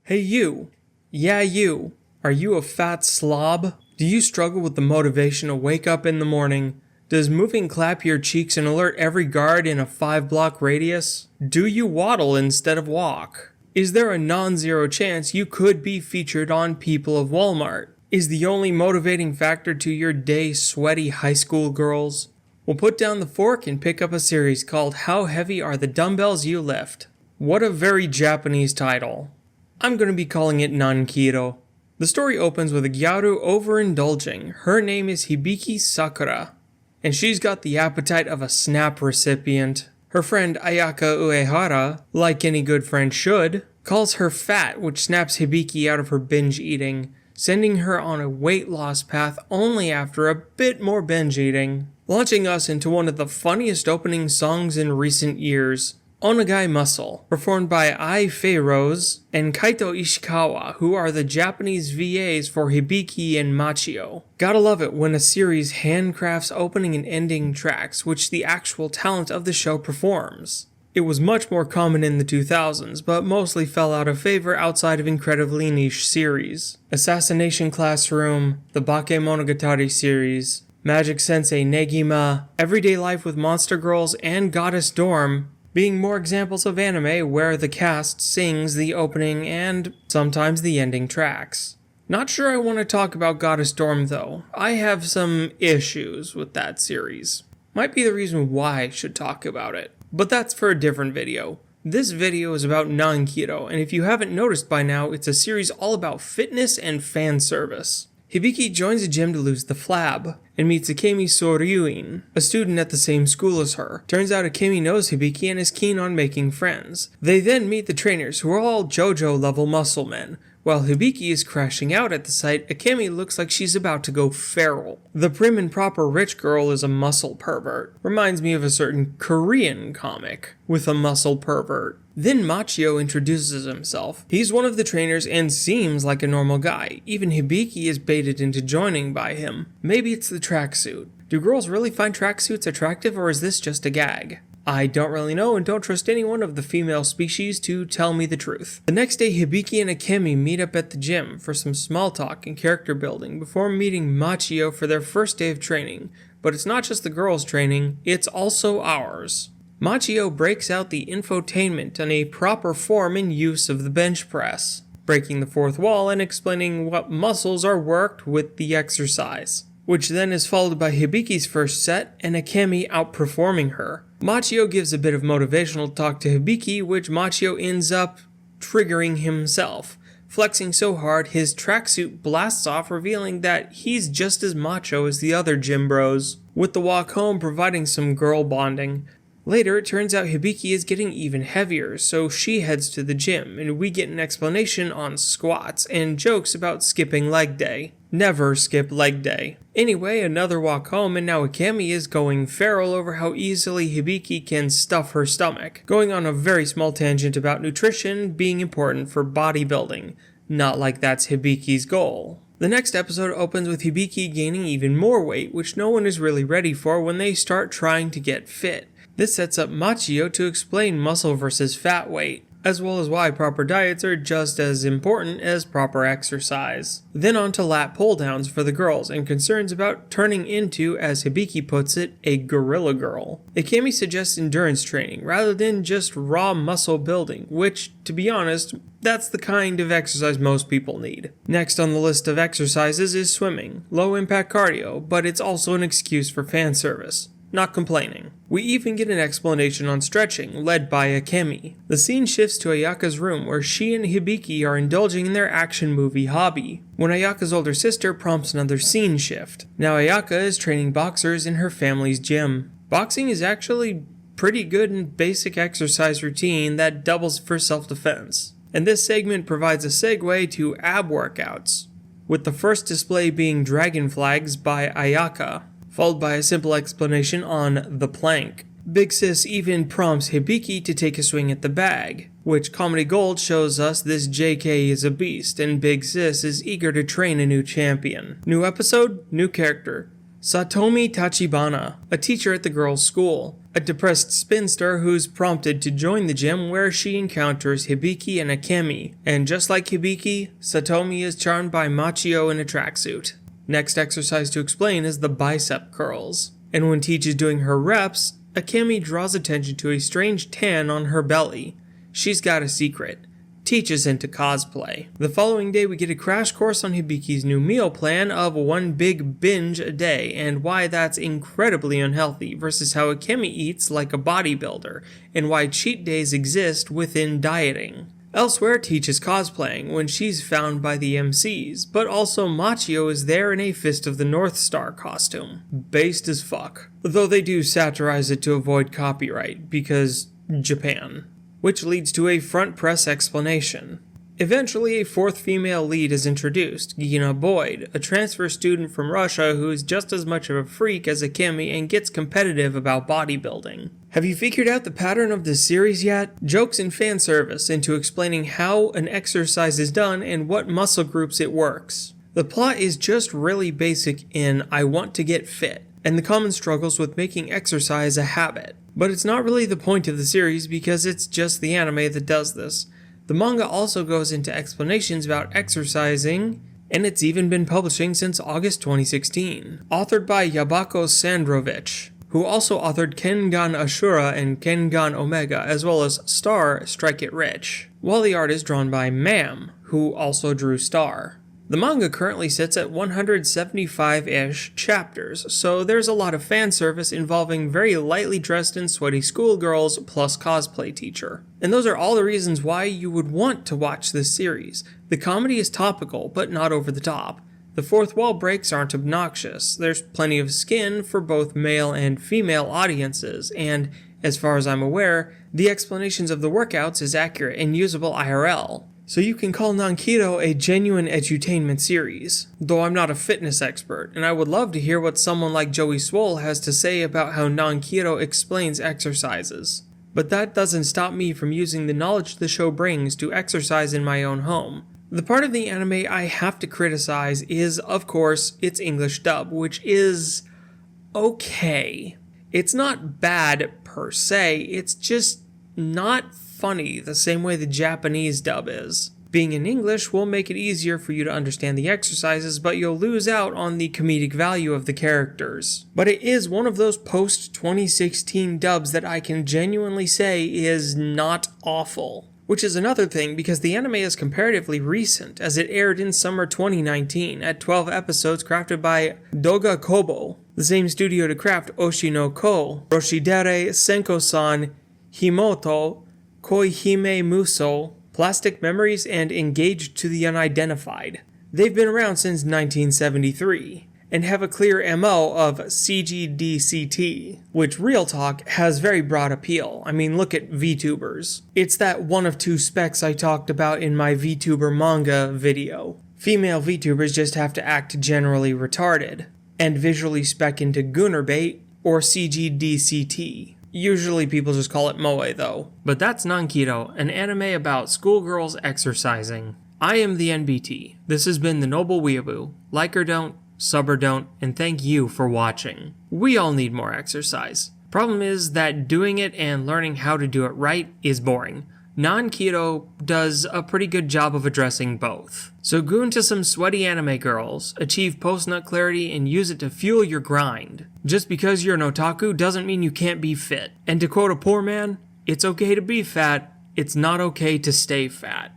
Hey you! Yeah you! Are you a fat slob? Do you struggle with the motivation to wake up in the morning? Does moving clap your cheeks and alert every guard in a 5-block radius? Do you waddle instead of walk? Is there a non-zero chance you could be featured on People of Walmart? Is the only motivating factor to your day sweaty high school girls? Well, put down the fork and pick up a series called How Heavy Are the Dumbbells You Lift? What a very Japanese title. I'm going to be calling it non-keto. The story opens with a gyaru overindulging. Her name is Hibiki Sakura, and she's got the appetite of a SNAP recipient. Her friend Ayaka Uehara, like any good friend should, calls her fat, which snaps Hibiki out of her binge eating, sending her on a weight loss path only after a bit more binge eating, launching us into one of the funniest opening songs in recent years, Onagai Muscle, performed by Ai Fei-Rose and Kaito Ishikawa, who are the Japanese VAs for Hibiki and Machio. Gotta love it when a series handcrafts opening and ending tracks which the actual talent of the show performs. It was much more common in the 2000s, but mostly fell out of favor outside of incredibly niche series. Assassination Classroom, the Bakemonogatari series, Magic Sensei Negima, Everyday Life with Monster Girls, and Goddess Dorm, being more examples of anime where the cast sings the opening and sometimes the ending tracks. Not sure I want to talk about Goddess Dorm though. I have some issues with that series. Might be the reason why I should talk about it. But that's for a different video. This video is about non-keto, and if you haven't noticed by now, it's a series all about fitness and fan service. Hibiki joins a gym to lose the flab, and meets Akemi Soryuin, a student at the same school as her. Turns out Akemi knows Hibiki and is keen on making friends. They then meet the trainers, who are all JoJo level muscle men. While Hibiki is crashing out at the sight, Akemi looks like she's about to go feral. The prim and proper rich girl is a muscle pervert. Reminds me of a certain Korean comic with a muscle pervert. Then Machio introduces himself. He's one of the trainers and seems like a normal guy. Even Hibiki is baited into joining by him. Maybe it's the tracksuit. Do girls really find tracksuits attractive, or is this just a gag? I don't really know and don't trust anyone of the female species to tell me the truth. The next day, Hibiki and Akemi meet up at the gym for some small talk and character building before meeting Machio for their first day of training. But it's not just the girls' training, it's also ours. Machio breaks out the infotainment on a proper form and use of the bench press, breaking the fourth wall and explaining what muscles are worked with the exercise, which then is followed by Hibiki's first set and Akemi outperforming her. Machio gives a bit of motivational talk to Hibiki, which Machio ends up triggering himself, flexing so hard his tracksuit blasts off, revealing that he's just as macho as the other gym bros, with the walk home providing some girl bonding. Later, it turns out Hibiki is getting even heavier, so she heads to the gym, and we get an explanation on squats and jokes about skipping leg day. Never skip leg day. Anyway, another walk home, and now Akemi is going feral over how easily Hibiki can stuff her stomach, going on a very small tangent about nutrition being important for bodybuilding. Not like that's Hibiki's goal. The next episode opens with Hibiki gaining even more weight, which no one is really ready for when they start trying to get fit. This sets up Machio to explain muscle versus fat weight, as well as why proper diets are just as important as proper exercise. Then on to lat pull downs for the girls and concerns about turning into, as Hibiki puts it, a gorilla girl. Akemi suggests endurance training rather than just raw muscle building, which, to be honest, that's the kind of exercise most people need. Next on the list of exercises is swimming, low impact cardio, but it's also an excuse for fan service. Not complaining. We even get an explanation on stretching, led by Akemi. The scene shifts to Ayaka's room, where she and Hibiki are indulging in their action movie hobby, when Ayaka's older sister prompts another scene shift. Now Ayaka is training boxers in her family's gym. Boxing is actually pretty good and basic exercise routine that doubles for self-defense. And this segment provides a segue to ab workouts, with the first display being dragon flags by Ayaka, followed by a simple explanation on the plank. Big Sis even prompts Hibiki to take a swing at the bag, which Comedy Gold shows us this JK is a beast and Big Sis is eager to train a new champion. New episode, new character. Satomi Tachibana, a teacher at the girls' school, a depressed spinster who's prompted to join the gym where she encounters Hibiki and Akemi, and just like Hibiki, Satomi is charmed by Machio in a tracksuit. Next exercise to explain is the bicep curls, and when Teach is doing her reps, Akemi draws attention to a strange tan on her belly. She's got a secret. Teach is into cosplay. The following day we get a crash course on Hibiki's new meal plan of one big binge a day and why that's incredibly unhealthy versus how Akemi eats like a bodybuilder and why cheat days exist within dieting. Elsewhere, Teach is cosplaying when she's found by the MCs, but also Machio is there in a Fist of the North Star costume. Based as fuck. Though they do satirize it to avoid copyright, because Japan. Which leads to a front press explanation. Eventually, a fourth female lead is introduced, Gina Boyd, a transfer student from Russia who is just as much of a freak as Akemi and gets competitive about bodybuilding. Have you figured out the pattern of this series yet? Jokes and fan service into explaining how an exercise is done and what muscle groups it works. The plot is just really basic in I want to get fit, and the common struggles with making exercise a habit. But it's not really the point of the series because it's just the anime that does this. The manga also goes into explanations about exercising, and it's even been publishing since August 2016. Authored by Yabako Sandrovich, who also authored Kengan Ashura and Kengan Omega, as well as Star Strike It Rich, while the art is drawn by Mam, who also drew Star. The manga currently sits at 175-ish chapters, so there's a lot of fan service involving very lightly dressed and sweaty schoolgirls plus cosplay teacher. And those are all the reasons why you would want to watch this series. The comedy is topical, but not over the top. The fourth wall breaks aren't obnoxious. There's plenty of skin for both male and female audiences, and as far as I'm aware, the explanations of the workouts is accurate and usable IRL. So you can call Nankido a genuine edutainment series, though I'm not a fitness expert, and I would love to hear what someone like Joey Swole has to say about how Nankido explains exercises. But that doesn't stop me from using the knowledge the show brings to exercise in my own home. The part of the anime I have to criticize is, of course, its English dub, which is okay. It's not bad per se, it's just not funny the same way the Japanese dub is. Being in English will make it easier for you to understand the exercises, but you'll lose out on the comedic value of the characters. But it is one of those post-2016 dubs that I can genuinely say is not awful. Which is another thing because the anime is comparatively recent, as it aired in summer 2019 at 12 episodes crafted by Doga Kobo, the same studio to craft Oshi no Ko, Roshidere Senko-san, Himoto, Koihime Muso, Plastic Memories, and Engaged to the Unidentified. They've been around since 1973, and have a clear MO of CGDCT, which real talk has very broad appeal. I mean, look at VTubers. It's that one of two specs I talked about in my VTuber manga video. Female VTubers just have to act generally retarded, and visually spec into Goonerbait or CGDCT. Usually people just call it Moe though. But that's Nankido, an anime about schoolgirls exercising. I am the NBT. This has been the Noble Weeaboo. Like or don't, sub or don't, and thank you for watching. We all need more exercise. Problem is that doing it and learning how to do it right is boring. Nankido does a pretty good job of addressing both. So goon to some sweaty anime girls, achieve post-nut clarity, and use it to fuel your grind. Just because you're an otaku doesn't mean you can't be fit. And to quote a poor man, it's okay to be fat, it's not okay to stay fat.